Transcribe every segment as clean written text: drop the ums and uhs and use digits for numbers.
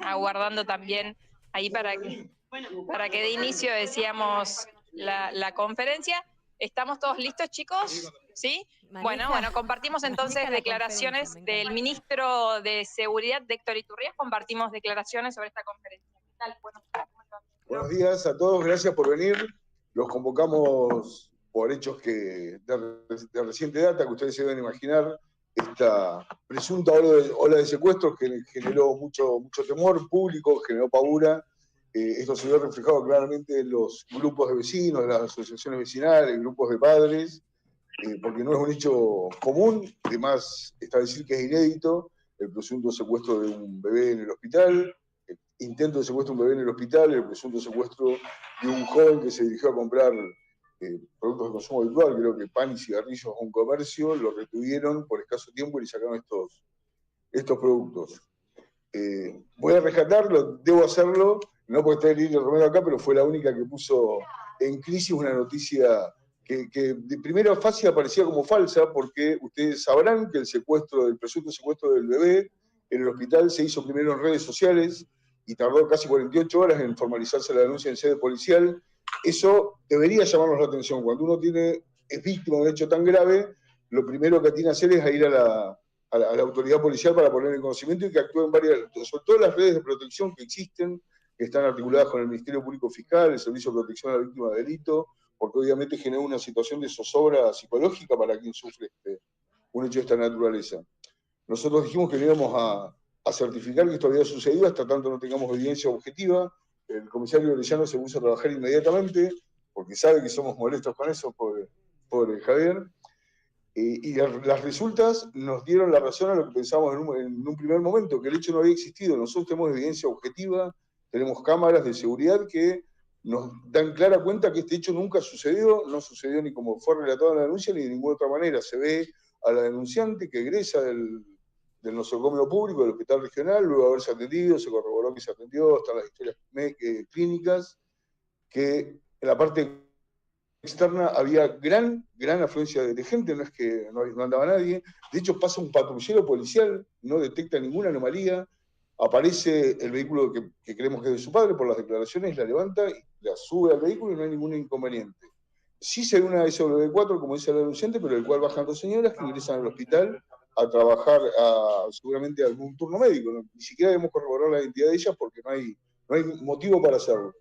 aguardando también ahí para que dé inicio, decíamos, la conferencia. ¿Estamos todos listos, chicos? ¿Sí? Bueno, compartimos entonces declaraciones del ministro de Seguridad, de Héctor Iturrias, compartimos declaraciones sobre esta conferencia. ¿Qué tal? Buenos días a todos, gracias por venir. Los convocamos por hechos que de reciente data, que ustedes se deben imaginar. Esta presunta ola de secuestros que generó mucho temor público, generó pavura. Esto se vio reflejado claramente en los grupos de vecinos, las asociaciones vecinales, grupos de padres, porque no es un hecho común. Además, está a decir que es inédito el presunto secuestro de un bebé en el hospital, el intento de secuestro de un bebé en el hospital, el presunto secuestro de un joven que se dirigió a comprar productos de consumo habitual, creo que pan y cigarrillos a un comercio, lo retuvieron por escaso tiempo y le sacaron estos productos. Voy a rescatarlo, debo hacerlo, no porque esté Lidia Romero acá, pero fue la única que puso en crisis una noticia que de primera fase aparecía como falsa, porque ustedes sabrán que el presunto secuestro del bebé en el hospital se hizo primero en redes sociales y tardó casi 48 horas en formalizarse la denuncia en sede policial. Eso debería llamarnos la atención. Cuando uno es víctima de un hecho tan grave, lo primero que tiene que hacer es ir a la autoridad policial para poner en conocimiento y que actúen sobre todo las redes de protección que existen, que están articuladas con el Ministerio Público Fiscal, el Servicio de Protección a la Víctima de Delito, porque obviamente genera una situación de zozobra psicológica para quien sufre un hecho de esta naturaleza. Nosotros dijimos que no íbamos a certificar que esto había sucedido hasta tanto no tengamos evidencia objetiva. El comisario Orellano se puso a trabajar inmediatamente, porque sabe que somos molestos con eso, por Javier. Y las resultas nos dieron la razón a lo que pensábamos en un primer momento, que el hecho no había existido. Nosotros tenemos evidencia objetiva, tenemos cámaras de seguridad que nos dan clara cuenta que este hecho nunca sucedió, no sucedió ni como fue relatado en la denuncia, ni de ninguna otra manera. Se ve a la denunciante que egresa del nosocomio público, del hospital regional, luego de haberse atendido, se corroboró que se atendió, están las historias clínicas, que en la parte externa había gran afluencia de gente, no es que no andaba nadie. De hecho, pasa un patrullero policial, no detecta ninguna anomalía, aparece el vehículo que creemos que es de su padre por las declaraciones, la levanta y la sube al vehículo y no hay ningún inconveniente. Sí se ve una SW4, como dice la denunciante, pero el cual bajan dos señoras que ingresan al hospital a trabajar seguramente a algún turno médico. ¿No? Ni siquiera debemos corroborar la identidad de ellas porque no hay motivo para hacerlo.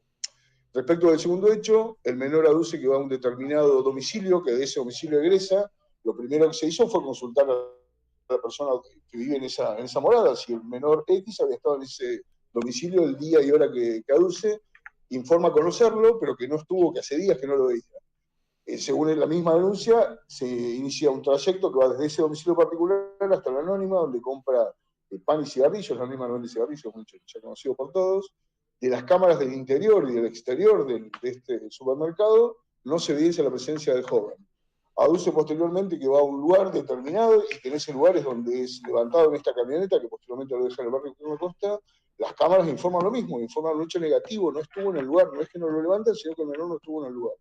Respecto del segundo hecho, el menor aduce que va a un determinado domicilio, que de ese domicilio egresa. Lo primero que se hizo fue consultar a la persona que vive en esa morada, si el menor X había estado en ese domicilio el día y hora que aduce, informa conocerlo, pero que no estuvo, que hace días que no lo veía. Según la misma denuncia, se inicia un trayecto que va desde ese domicilio particular hasta la anónima, donde compra pan y cigarrillos. La anónima no vende cigarrillos, mucho ya conocido por todos. De las cámaras del interior y del exterior de este supermercado no se evidencia la presencia del joven. Aduce posteriormente que va a un lugar determinado y que en ese lugar es donde es levantado en esta camioneta, que posteriormente lo deja en el barrio de Costa. Las cámaras informan lo mismo, informan un hecho negativo, no estuvo en el lugar, no es que no lo levanten, sino que el menor no estuvo en el lugar.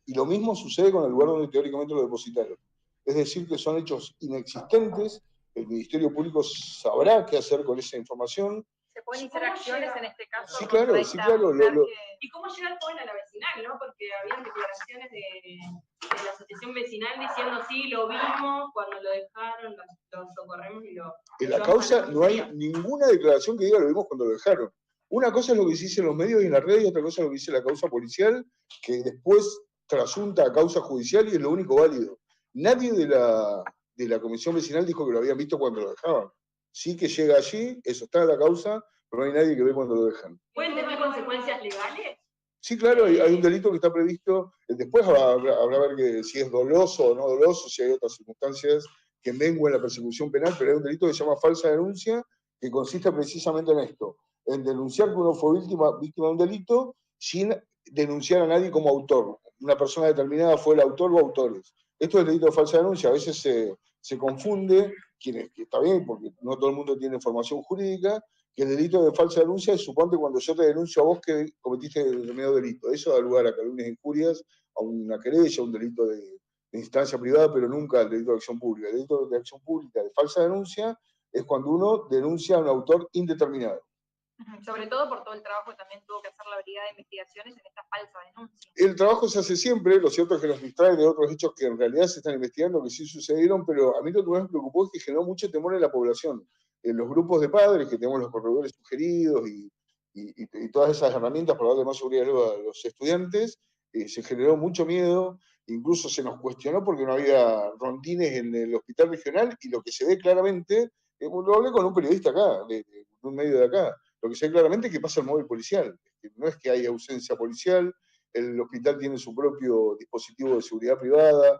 Y lo mismo sucede con el lugar donde teóricamente lo depositaron. Es decir, que son hechos inexistentes, el Ministerio Público sabrá qué hacer con esa información. ¿Se pueden hacer acciones en este caso? Sí, claro. ¿Y cómo llega el joven a la vecinal, no? Porque habían declaraciones de la asociación vecinal diciendo sí, lo vimos, cuando lo dejaron, lo socorremos y lo... En la causa no hay ninguna declaración que diga lo vimos cuando lo dejaron. Una cosa es lo que se dice en los medios y en las redes, y otra cosa es lo que dice la causa policial, que después trasunta a causa judicial y es lo único válido. Nadie de la comisión vecinal dijo que lo habían visto cuando lo dejaban. Sí que llega allí, eso está en la causa, pero no hay nadie que ve cuando lo dejan. ¿Pueden tener consecuencias legales? Sí, claro, hay un delito que está previsto. Después habrá ver que si es doloso o no doloso, si hay otras circunstancias que menguen la persecución penal, pero hay un delito que se llama falsa denuncia, que consiste precisamente en esto, en denunciar que uno fue víctima de un delito sin denunciar a nadie como autor. Una persona determinada fue el autor o autores. Esto es el delito de falsa denuncia. A veces se confunde, que está bien, porque no todo el mundo tiene formación jurídica, que el delito de falsa denuncia es, suponte, cuando yo te denuncio a vos que cometiste determinado delito. Eso da lugar a calumnias e injurias, a una querella, a un delito de instancia privada, pero nunca al delito de acción pública. El delito de acción pública de falsa denuncia es cuando uno denuncia a un autor indeterminado. Sobre todo por todo el trabajo que también tuvo que hacer la Brigada de Investigaciones en esta falsa denuncia. El trabajo se hace siempre, lo cierto es que nos distrae de otros hechos que en realidad se están investigando, que sí sucedieron, pero a mí lo que más me preocupó es que generó mucho temor en la población. En los grupos de padres, que tenemos los corredores sugeridos y todas esas herramientas para darle más seguridad a los estudiantes, se generó mucho miedo, incluso se nos cuestionó porque no había rondines en el hospital regional, y lo que se ve claramente, lo hablé con un periodista acá, de un medio de acá, lo que se ve claramente es que pasa el móvil policial, no es que haya ausencia policial, el hospital tiene su propio dispositivo de seguridad privada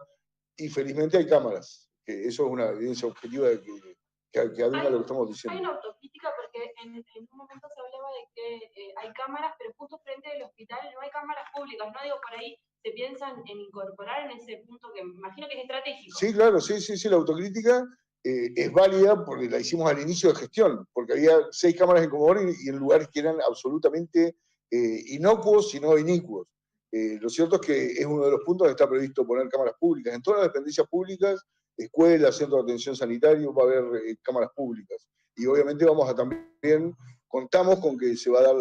y felizmente hay cámaras, que eso es una evidencia objetiva de que aduna lo que estamos diciendo. Hay una autocrítica porque en un momento se hablaba de que hay cámaras, pero justo frente del hospital no hay cámaras públicas, no digo, por ahí se piensan en incorporar en ese punto que me imagino que es estratégico. Sí, claro, sí, la autocrítica es válida porque la hicimos al inicio de gestión, porque había 6 cámaras en Comodoro y en lugares que eran absolutamente inocuos, sino inicuos. Lo cierto es que es uno de los puntos donde está previsto poner cámaras públicas. En todas las dependencias públicas, escuelas, centros de atención sanitario, va a haber cámaras públicas. Y obviamente vamos a también, contamos con que se va a dar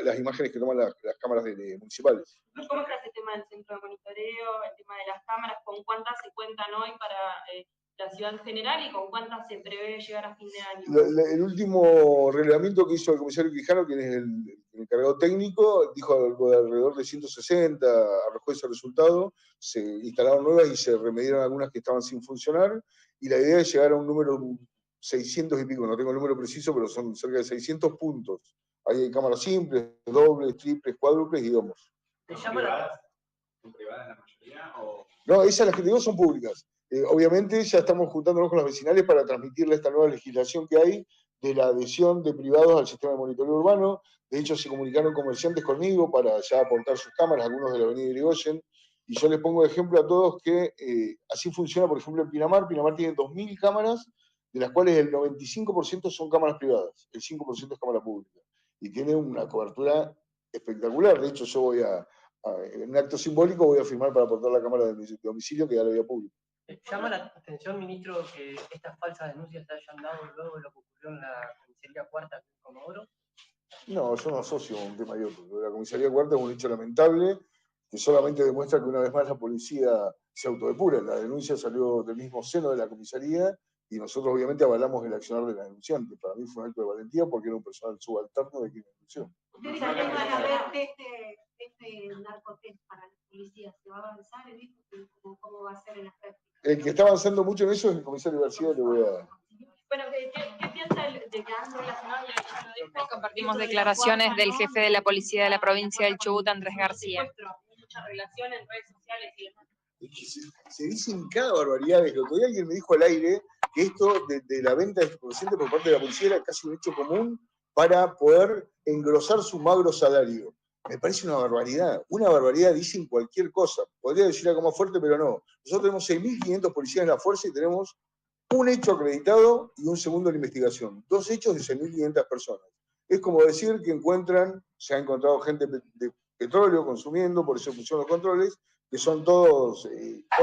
las imágenes que toman las cámaras municipales. ¿Cómo está ese tema del centro de monitoreo, el tema de las cámaras? ¿Con cuántas se cuentan hoy para la ciudad en general y con cuántas se prevé llegar a fin de año? El último reglamento que hizo el comisario Quijano, quien es el encargado técnico, dijo algo de alrededor de 160, arrojó ese resultado, se instalaron nuevas y se remediaron algunas que estaban sin funcionar, y la idea es llegar a un número 600 y pico, no tengo el número preciso, pero son cerca de 600 puntos. Ahí hay cámaras simples, dobles, triples, cuádruples y domos. ¿Son privadas la mayoría? ¿O? No, esas las que te digo son públicas. Obviamente ya estamos juntándonos con las vecinales para transmitirle esta nueva legislación que hay de la adhesión de privados al sistema de monitoreo urbano. De hecho, se comunicaron comerciantes conmigo para ya aportar sus cámaras, algunos de la avenida Irigoyen. Y yo les pongo de ejemplo a todos que así funciona, por ejemplo, en Pinamar. Pinamar tiene 2.000 cámaras, de las cuales el 95% son cámaras privadas, el 5% es cámara pública. Y tiene una cobertura espectacular. De hecho, yo voy en un acto simbólico voy a firmar para aportar la cámara de domicilio que ya la había pública. ¿Llama la atención, ministro, que estas falsas denuncias se hayan dado luego de lo que ocurrió en la comisaría cuarta de Comodoro? No, yo no asocio un tema y otro. La comisaría cuarta es un hecho lamentable que solamente demuestra que una vez más la policía se autodepura. La denuncia salió del mismo seno de la comisaría y nosotros obviamente avalamos el accionar de la denunciante. Para mí fue un acto de valentía porque era un personal subalterno de quien denunció. ¿Ustedes también van a ver este narcotest para la policía? ¿Se va a avanzar en esto? ¿Cómo va a ser en la práctica? El que está avanzando mucho en eso es el comisario García, le voy a... Bueno, ¿qué piensa de que han relacionado la Compartimos declaraciones del jefe de la policía de la provincia del Chubut, Andrés García. Mucha relación en redes sociales y demás. Se dicen cada barbaridad. El otro día alguien me dijo al aire que esto de la venta de estupefacientes por parte de la policía era casi un hecho común para poder engrosar su magro salario. Me parece una barbaridad, dicen cualquier cosa. Podría decir algo más fuerte, pero no. Nosotros tenemos 6.500 policías en la fuerza y tenemos un hecho acreditado y un segundo en investigación. 2 hechos de 6.500 personas. Es como decir que se ha encontrado gente de petróleo consumiendo, por eso pusieron los controles, que son todos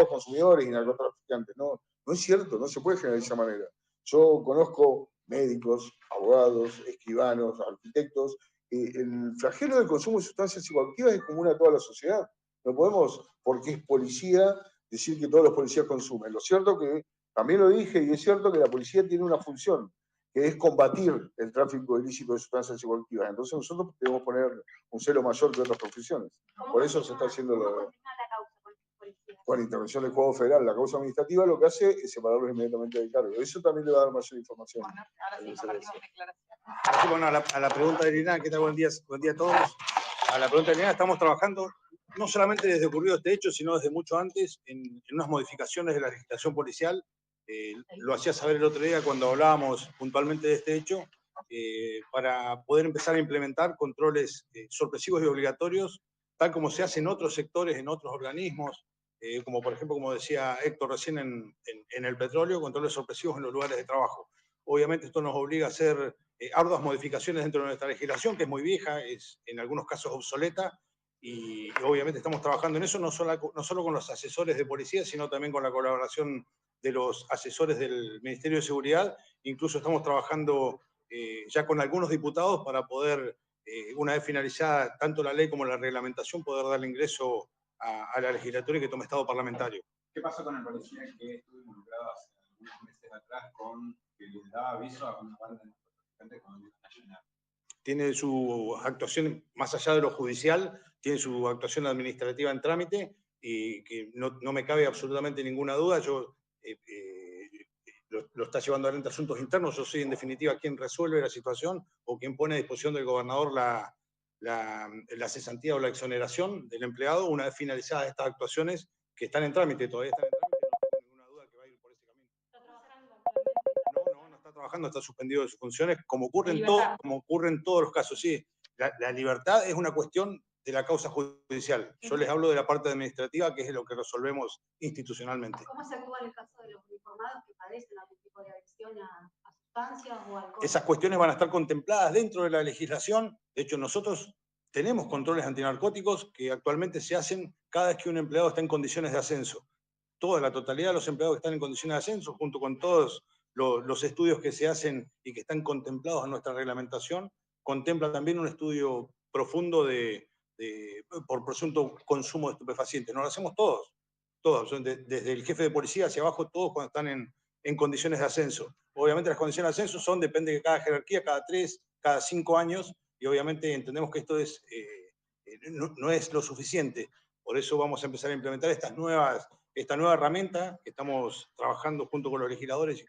consumidores y narcotraficantes. No es cierto, no se puede generar de esa manera. Yo conozco médicos, abogados, escribanos, arquitectos. El flagelo del consumo de sustancias psicoactivas es común a toda la sociedad. No podemos, porque es policía, decir que todos los policías consumen. Lo cierto que, también lo dije, y es cierto que la policía tiene una función, que es combatir el tráfico ilícito de sustancias psicoactivas. Entonces nosotros debemos poner un celo mayor que otras profesiones. Por eso se está haciendo con intervención del Juego Federal. La causa administrativa lo que hace es separarlos inmediatamente del cargo. Eso también le va a dar mayor información. Bueno, ahora sí compartimos declaraciones. Sí, bueno, a la pregunta de Lina, ¿qué tal? Buen día a todos. A la pregunta de Lina, estamos trabajando no solamente desde ocurrido este hecho, sino desde mucho antes en unas modificaciones de la legislación policial. Lo hacía saber el otro día cuando hablábamos puntualmente de este hecho, para poder empezar a implementar controles sorpresivos y obligatorios, tal como se hace en otros sectores, en otros organismos, como por ejemplo, como decía Héctor recién en el petróleo, controles sorpresivos en los lugares de trabajo. Obviamente esto nos obliga a hacer arduas modificaciones dentro de nuestra legislación, que es muy vieja, es en algunos casos obsoleta, y obviamente estamos trabajando en eso, no solo con los asesores de policía, sino también con la colaboración de los asesores del Ministerio de Seguridad. Incluso estamos trabajando ya con algunos diputados para poder, una vez finalizada tanto la ley como la reglamentación, poder darle ingreso a la legislatura y que tome estado parlamentario. ¿Qué pasó con el policía que estuvo involucrado hace algunos meses atrás con que les daba aviso a una banda de narcotraficantes cuando iban a llenar? Tiene su actuación, más allá de lo judicial, tiene su actuación administrativa en trámite y que no me cabe absolutamente ninguna duda. Yo lo está llevando adelante asuntos internos. Yo soy, en definitiva, quien resuelve la situación o quien pone a disposición del gobernador la cesantía o la exoneración del empleado una vez finalizadas estas actuaciones que están en trámite, todavía están en trámite, no tengo ninguna duda que va a ir por ese camino. ¿Está trabajando actualmente? No está trabajando, está suspendido de sus funciones, como ocurre en todos los casos, sí. La libertad es una cuestión de la causa judicial. Yo les hablo de la parte administrativa, que es lo que resolvemos institucionalmente. ¿Cómo se actúa en el caso de los uniformados que padecen algún tipo de adicción a sustancias o alcohol? Esas cuestiones van a estar contempladas dentro de la legislación. De hecho, nosotros tenemos controles antinarcóticos que actualmente se hacen cada vez que un empleado está en condiciones de ascenso. Toda la totalidad de los empleados que están en condiciones de ascenso, junto con todos los estudios que se hacen y que están contemplados en nuestra reglamentación, contempla también un estudio profundo por presunto consumo de estupefacientes. Nos lo hacemos todos, desde el jefe de policía hacia abajo, todos cuando están en condiciones de ascenso. Obviamente las condiciones de ascenso depende de cada jerarquía, cada 3, cada 5 años, y obviamente entendemos que esto no es lo suficiente. Por eso vamos a empezar a implementar esta nueva herramienta que estamos trabajando junto con los legisladores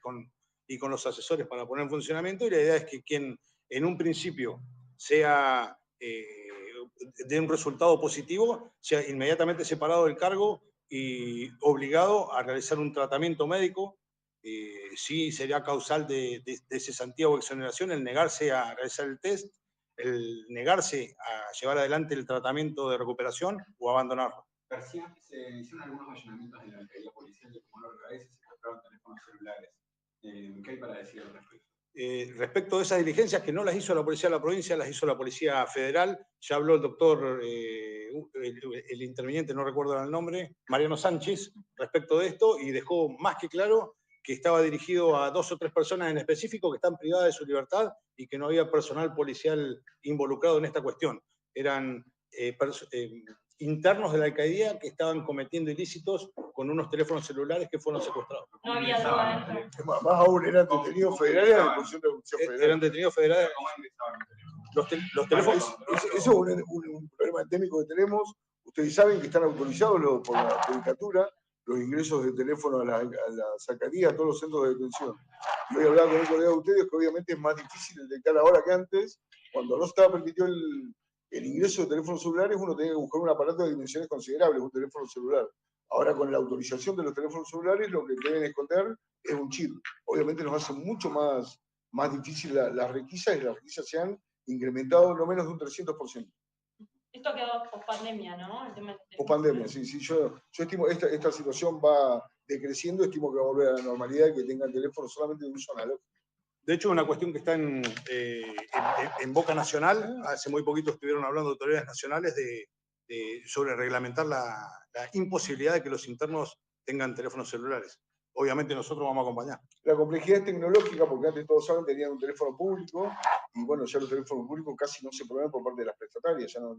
y con los asesores para poner en funcionamiento, y la idea es que quien en un principio dé un resultado positivo, sea inmediatamente separado del cargo y obligado a realizar un tratamiento médico. Sí sería causal de cesantía o exoneración el negarse a realizar el test, el negarse a llevar adelante el tratamiento de recuperación o abandonarlo. García, se hicieron algunos allanamientos en la alcaldía policial de Comodoro Rivadavia y se secuestraron teléfonos celulares. ¿Qué hay para decir al respecto? Respecto de esas diligencias, que no las hizo la policía de la provincia, las hizo la policía federal. Ya habló el doctor, el interviniente, no recuerdo el nombre, Mariano Sánchez, respecto de esto, y dejó más que claro que estaba dirigido a 2 o 3 personas en específico que están privadas de su libertad y que no había personal policial involucrado en esta cuestión. Eran internos de la alcaldía que estaban cometiendo ilícitos con unos teléfonos celulares que fueron secuestrados. No había duda dentro. Más aún, eran detenidos federales de la Comisión de Justicia Federal. Eran detenidos federales. Los teléfonos. Eso es un problema endémico que tenemos. Ustedes saben que están autorizados por la Judicatura los ingresos de teléfono a las alcaldías, a todos los centros de detención. Y hoy hablaba con un colega de ustedes que obviamente es más difícil detectar ahora que antes. Cuando no estaba permitido el ingreso de teléfonos celulares, uno tenía que buscar un aparato de dimensiones considerables, un teléfono celular. Ahora, con la autorización de los teléfonos celulares, lo que deben esconder es un chip. Obviamente nos hace mucho más difícil las requisas, y las requisas se han incrementado no menos de un 300%. Esto quedó post-pandemia, ¿no? Post-pandemia, sí. Yo estimo esta situación va decreciendo, estimo que va a volver a la normalidad y que tengan teléfonos solamente de uso analógico. De hecho, es una cuestión que está en boca nacional. Hace muy poquito estuvieron hablando de autoridades nacionales sobre reglamentar la imposibilidad de que los internos tengan teléfonos celulares. Obviamente nosotros vamos a acompañar. La complejidad es tecnológica, porque antes todos saben tenían un teléfono público, y bueno, ya los teléfonos públicos casi no se prueban por parte de las prestatarias, ya no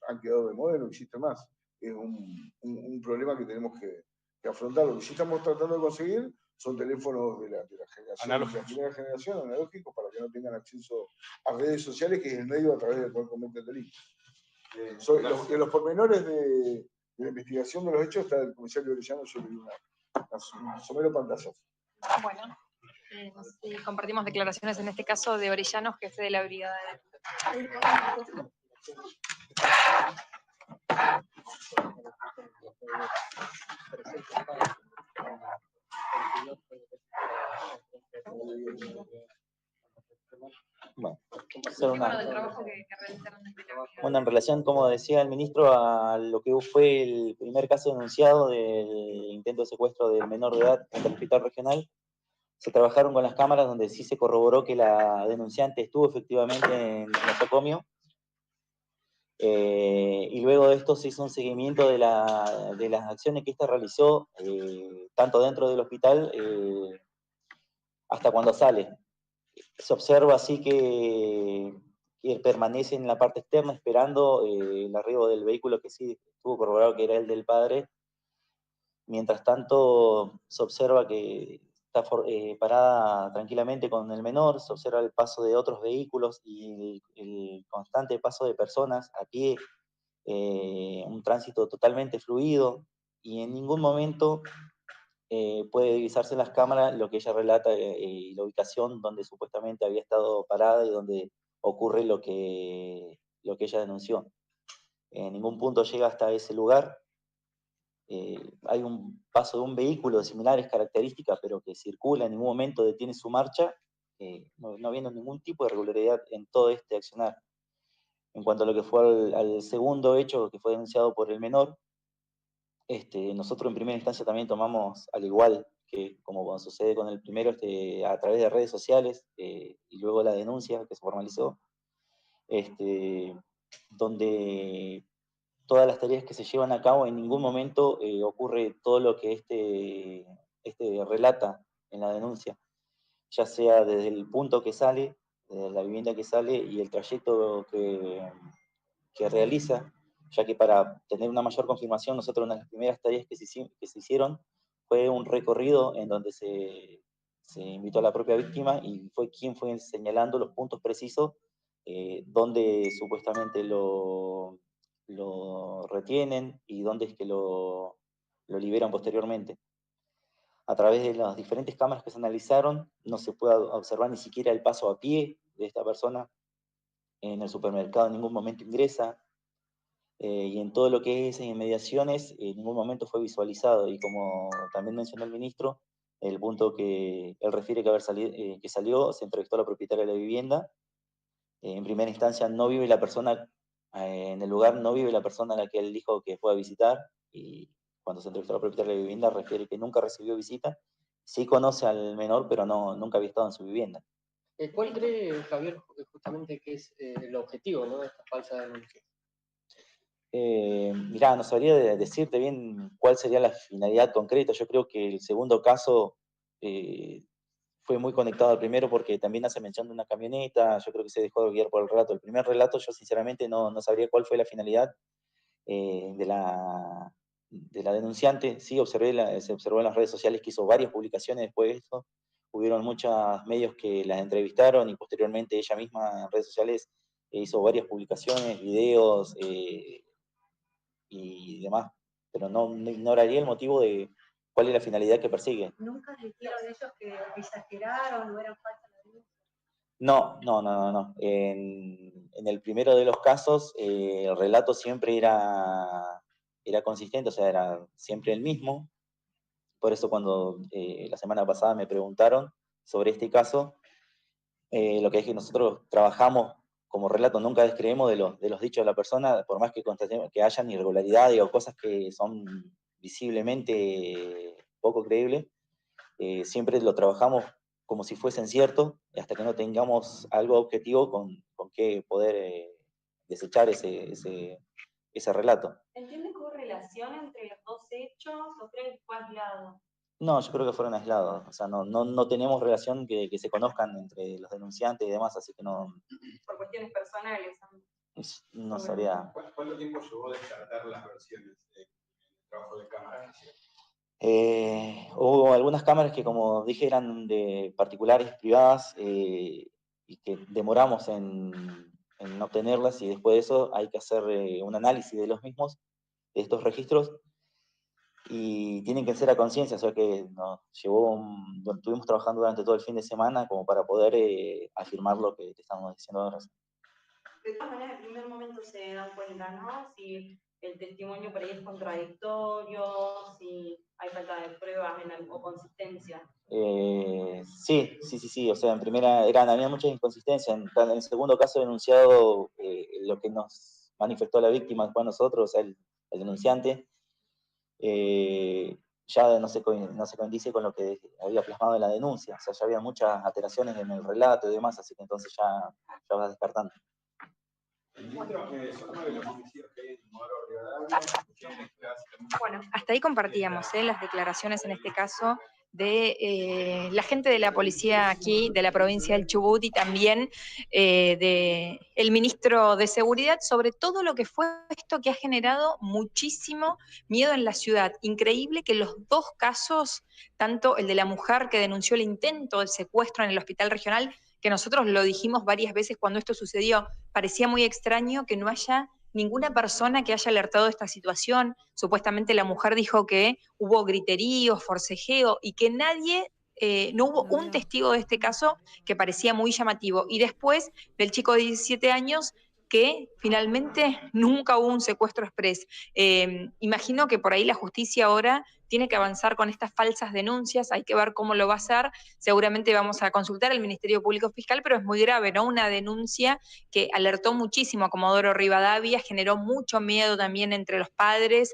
han quedado de moda, no existen más. Es un problema que tenemos que afrontar. Lo que sí estamos tratando de conseguir son teléfonos de la primera generación, analógicos, para que no tengan acceso a redes sociales, que es el medio a través del cual cometen delitos. De los pormenores de la investigación de los hechos está el comisario Orellano sobre un somero pantallazo. Bueno, compartimos declaraciones en este caso de Orellano, jefe de la brigada de... Bueno, en relación, como decía el ministro, a lo que fue el primer caso denunciado del intento de secuestro del menor de edad en el hospital regional, se trabajaron con las cámaras donde sí se corroboró que la denunciante estuvo efectivamente en el nosocomio. Y luego de esto se hizo un seguimiento de las acciones que ésta realizó, tanto dentro del hospital hasta cuando sale. Se observa así que permanece en la parte externa esperando el arribo del vehículo, que sí estuvo corroborado que era el del padre. Mientras tanto, se observa que está parada tranquilamente con el menor, se observa el paso de otros vehículos y el constante paso de personas a pie, un tránsito totalmente fluido, y en ningún momento puede divisarse en las cámaras lo que ella relata y la ubicación donde supuestamente había estado parada y donde ocurre lo que ella denunció. En ningún punto llega hasta ese lugar. Hay un paso de un vehículo de similares características, pero que circula, en ningún momento detiene su marcha, no habiendo ningún tipo de regularidad en todo este accionar. En cuanto a lo que fue al segundo hecho que fue denunciado por el menor, nosotros en primera instancia también tomamos, al igual que como sucede con el primero, a través de redes sociales, y luego la denuncia que se formalizó, donde todas las tareas que se llevan a cabo, en ningún momento ocurre todo lo que relata en la denuncia, ya sea desde el punto que sale, desde la vivienda que sale y el trayecto que realiza, ya que para tener una mayor confirmación, nosotros una de las primeras tareas que se hicieron fue un recorrido en donde se invitó a la propia víctima y fue quien fue señalando los puntos precisos donde supuestamente lo retienen y dónde es que lo liberan posteriormente. A través de las diferentes cámaras que se analizaron, no se puede observar ni siquiera el paso a pie de esta persona. En el supermercado en ningún momento ingresa, y en todo lo que es inmediaciones, en ningún momento fue visualizado. Y como también mencionó el ministro, el punto que él refiere que salió, se entrevistó a la propietaria de la vivienda. En primera instancia no vive la persona en el lugar, no vive la persona a la que él dijo que fue a visitar, y cuando se entrevistó a la propietaria de la vivienda refiere que nunca recibió visita. Sí conoce al menor, pero nunca había estado en su vivienda. ¿Cuál cree, Javier, justamente que es el objetivo, ¿no?, de esta falsa denuncia? Mirá, no sabría decirte bien cuál sería la finalidad concreta. Yo creo que el segundo caso fue muy conectado al primero porque también hace mención de una camioneta. Yo creo que se dejó de guiar por el relato. El primer relato yo sinceramente no sabría cuál fue la finalidad de la denunciante. Sí, se observó en las redes sociales que hizo varias publicaciones después de eso. Hubieron muchos medios que las entrevistaron y posteriormente ella misma en redes sociales hizo varias publicaciones, videos y demás. Pero no ignoraría el motivo de cuál es la finalidad que persigue. ¿Nunca dijeron ellos que exageraron o eran falsas las denuncias? No. En el primero de los casos, el relato siempre era consistente, o sea, era siempre el mismo. Por eso cuando la semana pasada me preguntaron sobre este caso, lo que es que nosotros trabajamos como relato, nunca descreemos de los dichos de la persona, por más que constatemos que hayan irregularidades o cosas que son visiblemente poco creíbles, siempre lo trabajamos como si fuesen ciertos, hasta que no tengamos algo objetivo con que poder desechar ese relato. ¿Entiende que hubo relación entre los dos hechos o creen que fue aislado? No, yo creo que fueron aislados. O sea, no tenemos relación que se conozcan entre los denunciantes y demás, así que no. Por cuestiones personales. No sabría. ¿Cuánto tiempo llevó descartar las versiones del trabajo de cámara? Hubo algunas cámaras que, como dije, eran de particulares, privadas, y que demoramos en obtenerlas, y después de eso hay que hacer un análisis de los mismos, de estos registros, y tienen que ser a conciencia, o sea que nos estuvimos trabajando durante todo el fin de semana como para poder afirmar lo que te estamos diciendo ahora. De todas maneras, en primer momento se dan cuenta, ¿no? Si el testimonio por ahí es contradictorio, si hay falta de pruebas o consistencia. Sí, o sea, en primera había muchas inconsistencias. En el segundo caso denunciado, lo que nos manifestó la víctima después nosotros, o sea, el denunciante, ya no se coincide con lo que había plasmado en la denuncia. O sea, ya había muchas alteraciones en el relato y demás, así que entonces ya vas descartando. Bueno, hasta ahí compartíamos las declaraciones en este caso de la gente de la policía aquí, de la provincia del Chubut, y también del ministro de Seguridad, sobre todo lo que fue esto que ha generado muchísimo miedo en la ciudad. Increíble que los dos casos, tanto el de la mujer que denunció el intento de secuestro en el hospital regional, que nosotros lo dijimos varias veces cuando esto sucedió, parecía muy extraño que no haya ninguna persona que haya alertado de esta situación. Supuestamente la mujer dijo que hubo griterío, forcejeo y que nadie, no hubo un testigo de este caso, que parecía muy llamativo. Y después del chico de 17 años, que finalmente nunca hubo un secuestro express. Imagino que por ahí la justicia ahora tiene que avanzar con estas falsas denuncias, hay que ver cómo lo va a hacer. Seguramente vamos a consultar al Ministerio Público Fiscal, pero es muy grave, ¿no? Una denuncia que alertó muchísimo a Comodoro Rivadavia, generó mucho miedo también entre los padres.